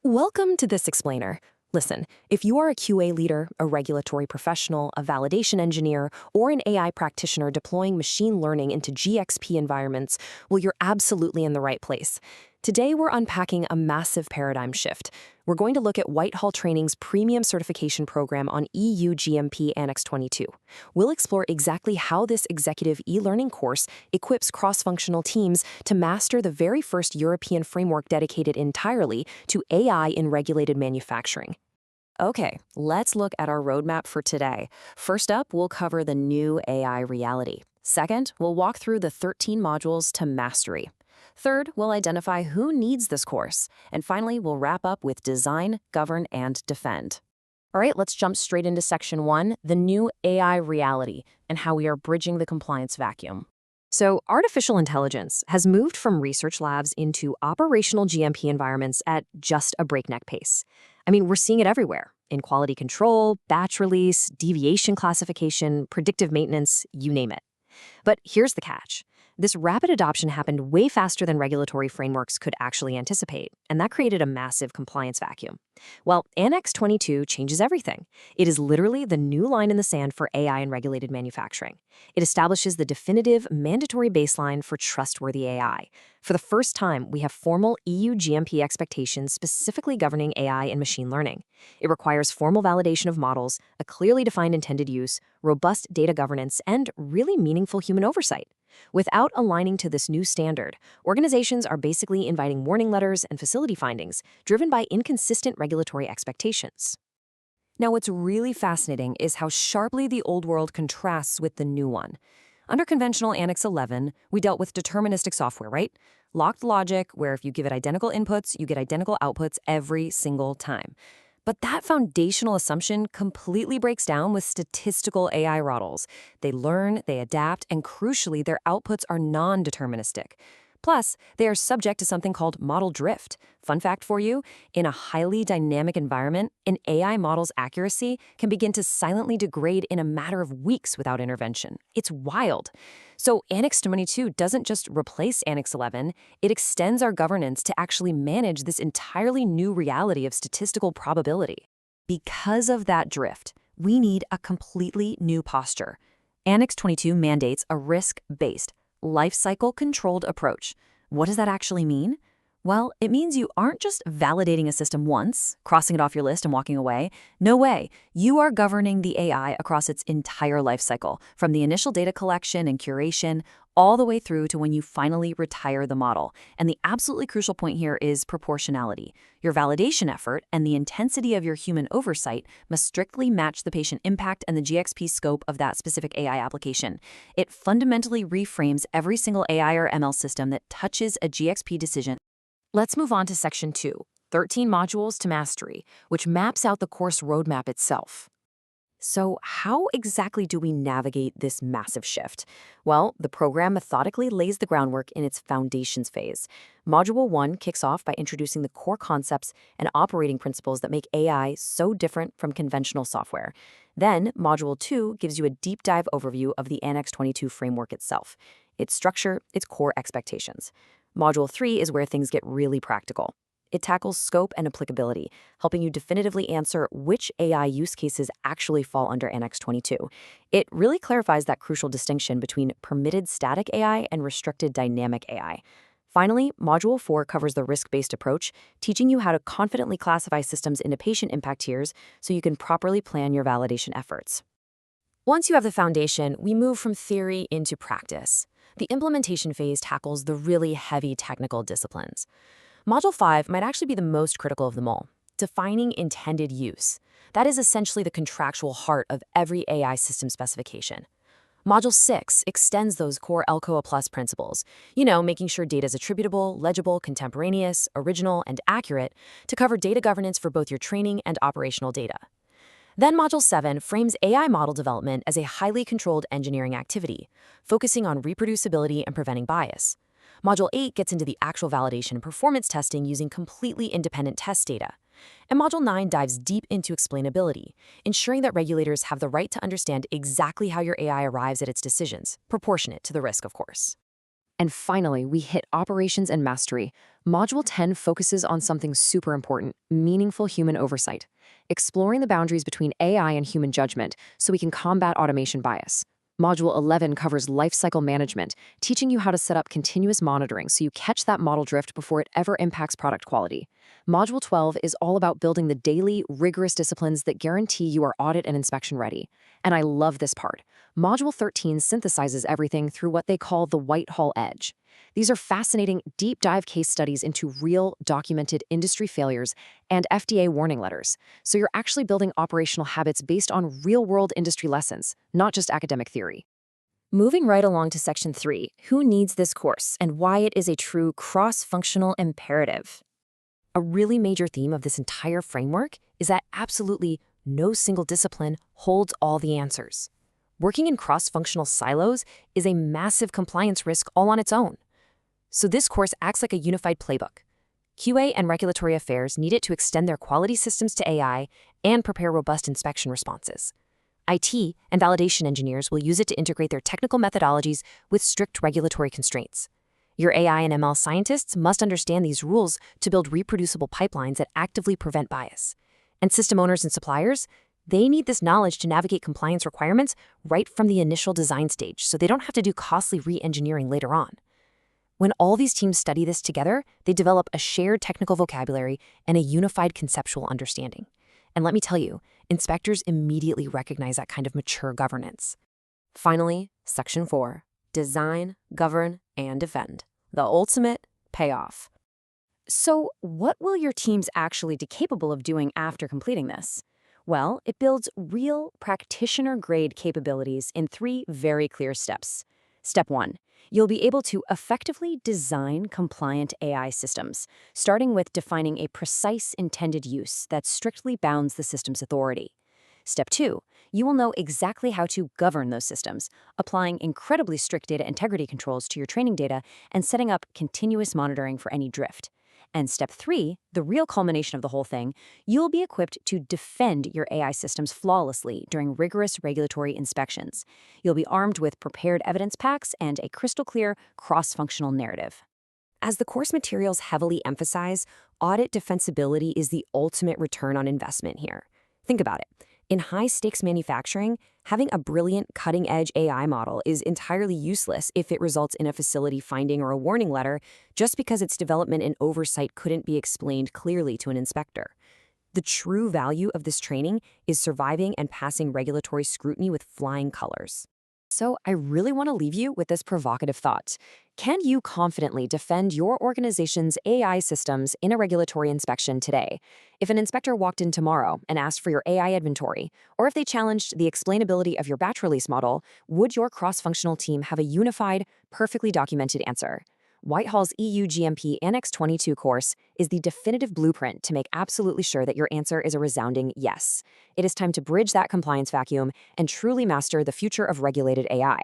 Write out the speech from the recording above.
Welcome to This Explainer. Listen, if you are a QA leader, a regulatory professional, a validation engineer, or an AI practitioner deploying machine learning into GXP environments, well, you're absolutely in the right place. Today, we're unpacking a massive paradigm shift. We're going to look at Whitehall Training's premium certification program on EU GMP Annex 22. We'll explore exactly how this executive e-learning course equips cross-functional teams to master the very first European framework dedicated entirely to AI in regulated manufacturing. Okay, let's look at our roadmap for today. First up, we'll cover the new AI reality. Second, we'll walk through the 13 modules to mastery. Third, we'll identify who needs this course. And finally, we'll wrap up with design, govern, and defend. All right, let's jump straight into Section 1, the new AI reality, and how we are bridging the compliance vacuum. So, artificial intelligence has moved from research labs into operational GMP environments at just a breakneck pace. I mean, we're seeing it everywhere, in quality control, batch release, deviation classification, predictive maintenance, you name it. But here's the catch. This rapid adoption happened way faster than regulatory frameworks could actually anticipate, and that created a massive compliance vacuum. Well, Annex 22 changes everything. It is literally the new line in the sand for AI and regulated manufacturing. It establishes the definitive, mandatory baseline for trustworthy AI. For the first time, we have formal EU GMP expectations specifically governing AI and machine learning. It requires formal validation of models, a clearly defined intended use, robust data governance, and really meaningful human oversight. Without aligning to this new standard, organizations are basically inviting warning letters and facility findings driven by inconsistent regulatory expectations. Now, what's really fascinating is how sharply the old world contrasts with the new one. Under conventional Annex 11, we dealt with deterministic software, right? Locked logic, where if you give it identical inputs, you get identical outputs every single time. But that foundational assumption completely breaks down with statistical AI models. They learn, they adapt, and crucially, their outputs are non-deterministic. Plus, they are subject to something called model drift. Fun fact for you, in a highly dynamic environment, an AI model's accuracy can begin to silently degrade in a matter of weeks without intervention. It's wild. So Annex 22 doesn't just replace Annex 11, it extends our governance to actually manage this entirely new reality of statistical probability. Because of that drift, we need a completely new posture. Annex 22 mandates a risk-based, lifecycle controlled approach. What does that actually mean? Well, it means you aren't just validating a system once, crossing it off your list and walking away. No way. You are governing the AI across its entire lifecycle, from the initial data collection and curation all the way through to when you finally retire the model. And the absolutely crucial point here is proportionality. Your validation effort and the intensity of your human oversight must strictly match the patient impact and the GXP scope of that specific AI application. It fundamentally reframes every single AI or ML system that touches a GXP decision. Let's move on to Section 2, 13 modules to mastery, which maps out the course roadmap itself. So how exactly do we navigate this massive shift? Well, the program methodically lays the groundwork in its foundations phase. Module 1 kicks off by introducing the core concepts and operating principles that make AI so different from conventional software. Then, Module 2 gives you a deep dive overview of the Annex 22 framework itself, its structure, its core expectations. Module 3 is where things get really practical. It tackles scope and applicability, helping you definitively answer which AI use cases actually fall under Annex 22. It really clarifies that crucial distinction between permitted static AI and restricted dynamic AI. Finally, Module 4 covers the risk-based approach, teaching you how to confidently classify systems into patient impact tiers so you can properly plan your validation efforts. Once you have the foundation, we move from theory into practice. The implementation phase tackles the really heavy technical disciplines. Module 5 might actually be the most critical of them all, defining intended use. That is essentially the contractual heart of every AI system specification. Module 6 extends those core LCOA Plus principles, making sure data is attributable, legible, contemporaneous, original, and accurate to cover data governance for both your training and operational data. Then Module 7 frames AI model development as a highly controlled engineering activity, focusing on reproducibility and preventing bias. Module 8 gets into the actual validation and performance testing using completely independent test data. And Module 9 dives deep into explainability, ensuring that regulators have the right to understand exactly how your AI arrives at its decisions, proportionate to the risk, of course. And finally, we hit operations and mastery. Module 10 focuses on something super important, meaningful human oversight, exploring the boundaries between AI and human judgment so we can combat automation bias. Module 11 covers lifecycle management, teaching you how to set up continuous monitoring so you catch that model drift before it ever impacts product quality. Module 12 is all about building the daily, rigorous disciplines that guarantee you are audit and inspection ready. And I love this part. Module 13 synthesizes everything through what they call the Whitehall Edge. These are fascinating, deep dive case studies into real, documented industry failures and FDA warning letters. So you're actually building operational habits based on real-world industry lessons, not just academic theory. Moving right along to Section 3, who needs this course and why it is a true cross-functional imperative? A really major theme of this entire framework is that absolutely no single discipline holds all the answers. Working in cross-functional silos is a massive compliance risk all on its own. So this course acts like a unified playbook. QA and regulatory affairs need it to extend their quality systems to AI and prepare robust inspection responses. IT and validation engineers will use it to integrate their technical methodologies with strict regulatory constraints. Your AI and ML scientists must understand these rules to build reproducible pipelines that actively prevent bias. And system owners and suppliers, they need this knowledge to navigate compliance requirements right from the initial design stage so they don't have to do costly re-engineering later on. When all these teams study this together, they develop a shared technical vocabulary and a unified conceptual understanding. And let me tell you, inspectors immediately recognize that kind of mature governance. Finally, Section 4, design, govern, and defend. The ultimate payoff. So what will your teams actually be capable of doing after completing this? Well, it builds real practitioner-grade capabilities in 3 very clear steps. Step 1, you'll be able to effectively design compliant AI systems, starting with defining a precise intended use that strictly bounds the system's authority. Step 2, you will know exactly how to govern those systems, applying incredibly strict data integrity controls to your training data and setting up continuous monitoring for any drift. And step 3, the real culmination of the whole thing, you'll be equipped to defend your AI systems flawlessly during rigorous regulatory inspections. You'll be armed with prepared evidence packs and a crystal-clear, cross-functional narrative. As the course materials heavily emphasize, audit defensibility is the ultimate return on investment here. Think about it. In high-stakes manufacturing, having a brilliant, cutting-edge AI model is entirely useless if it results in a facility finding or a warning letter just because its development and oversight couldn't be explained clearly to an inspector. The true value of this training is surviving and passing regulatory scrutiny with flying colors. So I really want to leave you with this provocative thought. Can you confidently defend your organization's AI systems in a regulatory inspection today? If an inspector walked in tomorrow and asked for your AI inventory, or if they challenged the explainability of your batch release model, would your cross-functional team have a unified, perfectly documented answer? Whitehall's EU GMP Annex 22 course is the definitive blueprint to make absolutely sure that your answer is a resounding yes. It is time to bridge that compliance vacuum and truly master the future of regulated AI.